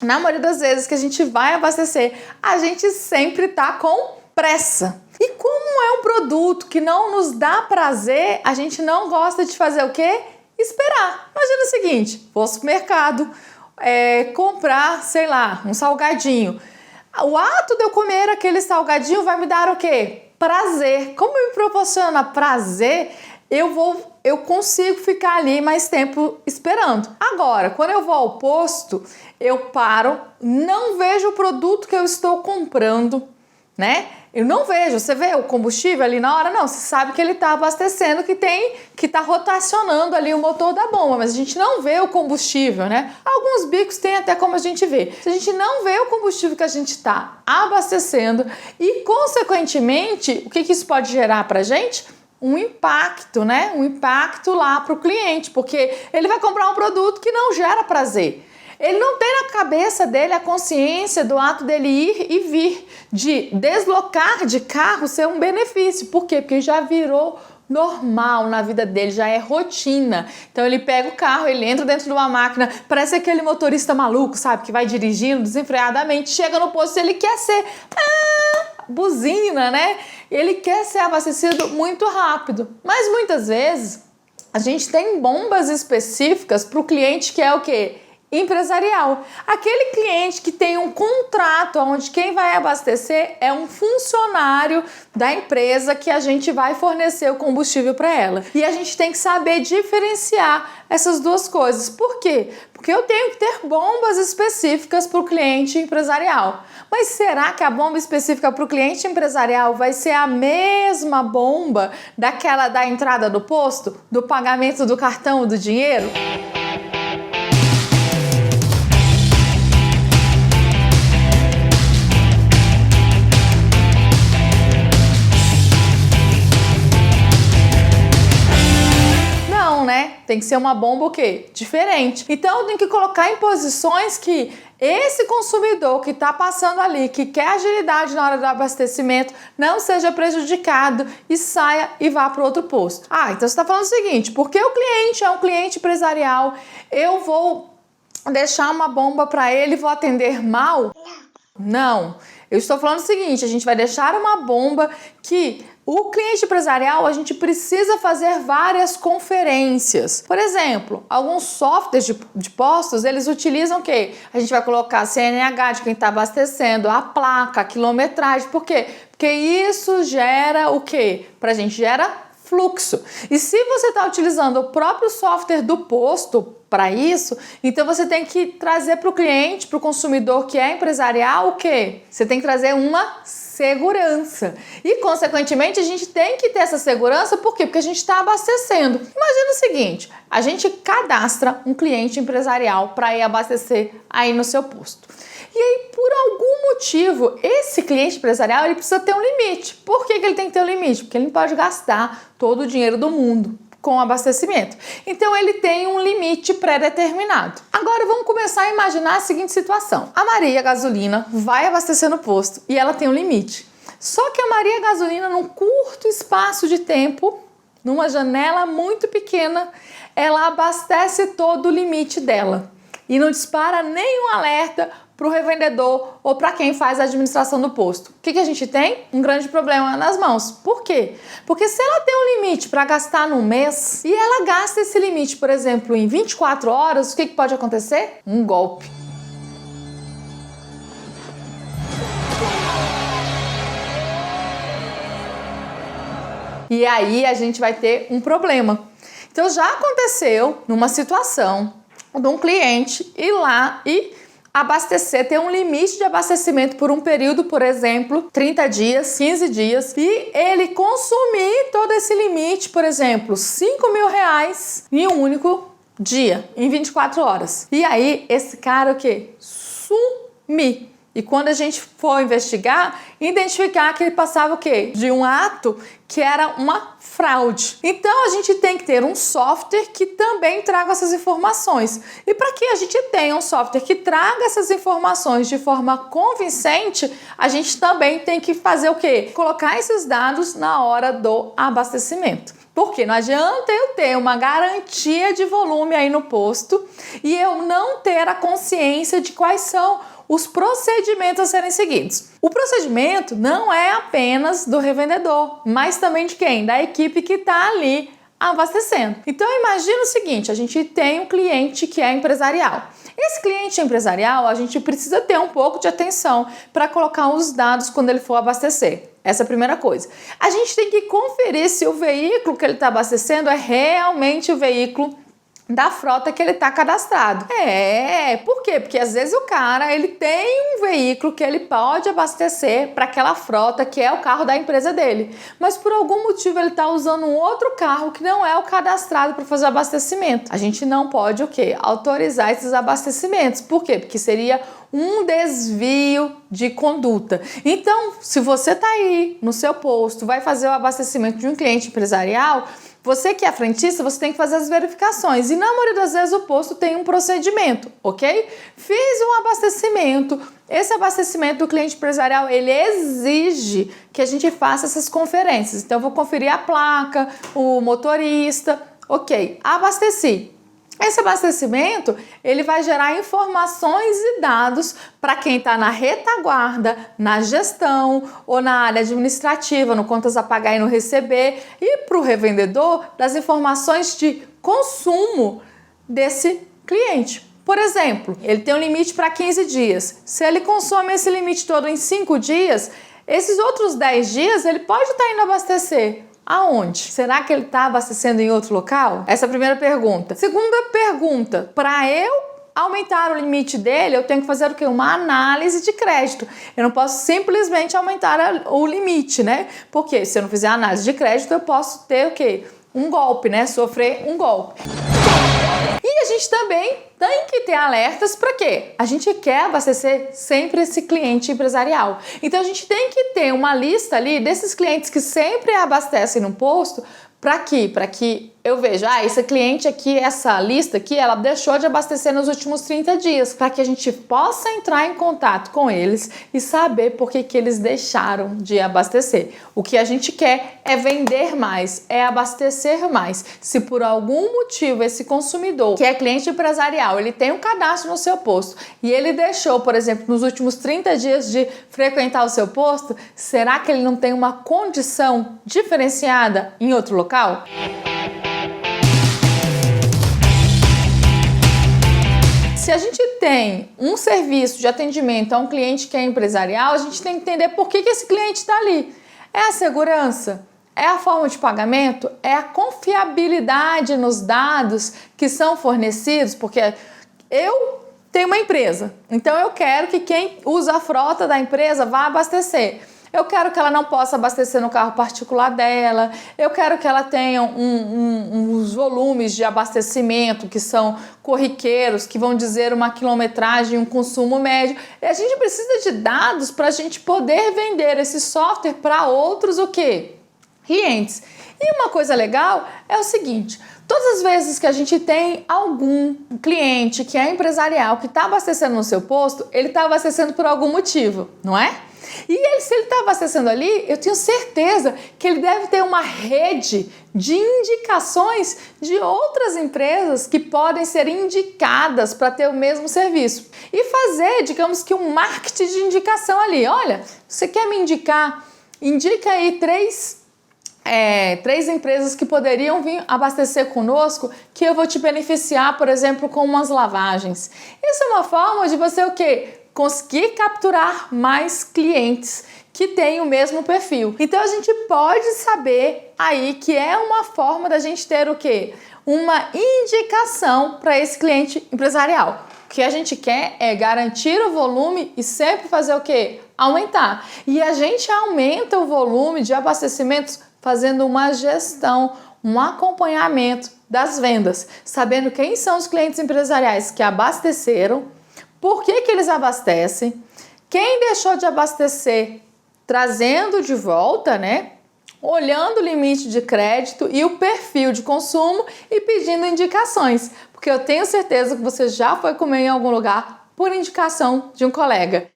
na maioria das vezes que a gente vai abastecer, a gente sempre tá com pressa. E como é um produto que não nos dá prazer, a gente não gosta de fazer o quê? Esperar. Imagina o seguinte, vou ao supermercado, comprar, sei lá, um salgadinho. O ato de eu comer aquele salgadinho vai me dar o quê? Prazer. Como me proporciona prazer, eu consigo ficar ali mais tempo esperando. Agora, quando eu vou ao posto, eu paro, não vejo o produto que eu estou comprando, né? Eu não vejo, você vê o combustível ali na hora? Não, você sabe que ele está abastecendo, que está rotacionando ali o motor da bomba, mas a gente não vê o combustível, né? Alguns bicos tem até como a gente vê. Se a gente não vê o combustível que a gente está abastecendo e, consequentemente, o que isso pode gerar para a gente? Um impacto, né? Um impacto lá para o cliente, porque ele vai comprar um produto que não gera prazer. Ele não tem na cabeça dele a consciência do ato dele ir e vir, de deslocar de carro ser um benefício. Por quê? Porque já virou normal na vida dele, já é rotina. Então ele pega o carro, ele entra dentro de uma máquina, parece aquele motorista maluco, sabe? Que vai dirigindo desenfreadamente, chega no posto e ele quer ser buzina, né? Ele quer ser abastecido muito rápido. Mas muitas vezes a gente tem bombas específicas para o cliente que é o quê? Empresarial. Aquele cliente que tem um contrato onde quem vai abastecer é um funcionário da empresa que a gente vai fornecer o combustível para ela. E a gente tem que saber diferenciar essas duas coisas. Por quê? Porque eu tenho que ter bombas específicas para o cliente empresarial. Mas será que a bomba específica para o cliente empresarial vai ser a mesma bomba daquela da entrada do posto, do pagamento do cartão, do dinheiro? Tem que ser uma bomba o quê? Diferente. Então eu tenho que colocar em posições que esse consumidor que está passando ali, que quer agilidade na hora do abastecimento, não seja prejudicado e saia e vá para outro posto. Então você está falando o seguinte, porque o cliente é um cliente empresarial, eu vou deixar uma bomba para ele e vou atender mal? Não. Eu estou falando o seguinte, a gente vai deixar uma bomba que o cliente empresarial, a gente precisa fazer várias conferências. Por exemplo, alguns softwares de postos, eles utilizam o quê? A gente vai colocar a CNH de quem está abastecendo, a placa, a quilometragem. Por quê? Porque isso gera o quê? Pra gente gera fluxo. E se você está utilizando o próprio software do posto para isso, então você tem que trazer para o cliente, para o consumidor que é empresarial, o quê? Você tem que trazer uma segurança. E, consequentemente, a gente tem que ter essa segurança, por quê? Porque a gente está abastecendo. Imagina o seguinte, a gente cadastra um cliente empresarial para ir abastecer aí no seu posto. E aí, por algum motivo, esse cliente empresarial ele precisa ter um limite. Por que ele tem que ter um limite? Porque ele não pode gastar todo o dinheiro do mundo com abastecimento. Então ele tem um limite pré-determinado. Agora vamos começar a imaginar a seguinte situação. A Maria Gasolina vai abastecer no posto e ela tem um limite. Só que a Maria Gasolina, num curto espaço de tempo, numa janela muito pequena, ela abastece todo o limite dela e não dispara nenhum alerta para o revendedor ou para quem faz a administração do posto. O que a gente tem? Um grande problema nas mãos. Por quê? Porque se ela tem um limite para gastar no mês e ela gasta esse limite, por exemplo, em 24 horas, o que pode acontecer? Um golpe. E aí a gente vai ter um problema. Então já aconteceu numa situação de um cliente ir lá e abastecer, ter um limite de abastecimento por um período, por exemplo, 30 dias, 15 dias, e ele consumir todo esse limite, por exemplo, R$5.000 em um único dia, em 24 horas. E aí, esse cara o quê? Sumir. E quando a gente for investigar, identificar que ele passava o quê? De um ato que era uma fraude. Então a gente tem que ter um software que também traga essas informações. E para que a gente tenha um software que traga essas informações de forma convincente, a gente também tem que fazer o quê? Colocar esses dados na hora do abastecimento. Porque não adianta eu ter uma garantia de volume aí no posto e eu não ter a consciência de quais são os procedimentos a serem seguidos. O procedimento não é apenas do revendedor, mas também de quem? Da equipe que está ali abastecendo. Então imagina o seguinte, a gente tem um cliente que é empresarial. Esse cliente empresarial, a gente precisa ter um pouco de atenção para colocar os dados quando ele for abastecer. Essa é a primeira coisa. A gente tem que conferir se o veículo que ele está abastecendo é realmente o veículo da frota que ele está cadastrado. Por quê? Porque às vezes o cara ele tem um veículo que ele pode abastecer para aquela frota que é o carro da empresa dele, mas por algum motivo ele está usando um outro carro que não é o cadastrado para fazer o abastecimento. A gente não pode o quê? Autorizar esses abastecimentos. Por quê? Porque seria um desvio de conduta. Então, se você está aí no seu posto, vai fazer o abastecimento de um cliente empresarial, você que é frentista, você tem que fazer as verificações. E na maioria das vezes o posto tem um procedimento, ok? Fiz um abastecimento. Esse abastecimento do cliente empresarial, ele exige que a gente faça essas conferências. Então, eu vou conferir a placa, o motorista. Ok, abasteci. Esse abastecimento, ele vai gerar informações e dados para quem está na retaguarda, na gestão ou na área administrativa, no contas a pagar e no receber, e para o revendedor das informações de consumo desse cliente. Por exemplo, ele tem um limite para 15 dias. Se ele consome esse limite todo em 5 dias, esses outros 10 dias ele pode estar indo abastecer. Aonde? Será que ele está abastecendo em outro local? Essa é a primeira pergunta. Segunda pergunta, para eu aumentar o limite dele, eu tenho que fazer o quê? Uma análise de crédito. Eu não posso simplesmente aumentar o limite, né? Porque se eu não fizer análise de crédito, eu posso ter o quê? Um golpe, né? Sofrer um golpe. E a gente também tem que ter alertas para quê? A gente quer abastecer sempre esse cliente empresarial. Então a gente tem que ter uma lista ali desses clientes que sempre abastecem no posto. Para quê? Para que eu veja, esse cliente aqui, essa lista aqui, ela deixou de abastecer nos últimos 30 dias, para que a gente possa entrar em contato com eles e saber por que eles deixaram de abastecer. O que a gente quer é vender mais, é abastecer mais. Se por algum motivo esse consumidor, que é cliente empresarial, ele tem um cadastro no seu posto e ele deixou, por exemplo, nos últimos 30 dias de frequentar o seu posto, será que ele não tem uma condição diferenciada em outro local? Se a gente tem um serviço de atendimento a um cliente que é empresarial, a gente tem que entender por que esse cliente está ali. É a segurança? É a forma de pagamento? É a confiabilidade nos dados que são fornecidos? Porque eu tenho uma empresa, então eu quero que quem usa a frota da empresa vá abastecer. Eu quero que ela não possa abastecer no carro particular dela, eu quero que ela tenha uns volumes de abastecimento que são corriqueiros, que vão dizer uma quilometragem, um consumo médio. E a gente precisa de dados para a gente poder vender esse software para outros o quê? Clientes. E uma coisa legal é o seguinte, todas as vezes que a gente tem algum cliente que é empresarial, que está abastecendo no seu posto, ele está abastecendo por algum motivo, não é? E se ele está abastecendo ali, eu tenho certeza que ele deve ter uma rede de indicações de outras empresas que podem ser indicadas para ter o mesmo serviço. E fazer, digamos que um marketing de indicação ali. Olha, você quer me indicar? Indica aí três empresas que poderiam vir abastecer conosco, que eu vou te beneficiar, por exemplo, com umas lavagens. Isso é uma forma de você o quê? Conseguir capturar mais clientes que têm o mesmo perfil. Então a gente pode saber aí que é uma forma da gente ter o quê? Uma indicação para esse cliente empresarial. O que a gente quer é garantir o volume e sempre fazer o quê? Aumentar. E a gente aumenta o volume de abastecimentos fazendo uma gestão, um acompanhamento das vendas, sabendo quem são os clientes empresariais que abasteceram, por que eles abastecem, quem deixou de abastecer, trazendo de volta, né? Olhando o limite de crédito e o perfil de consumo e pedindo indicações, porque eu tenho certeza que você já foi comer em algum lugar por indicação de um colega.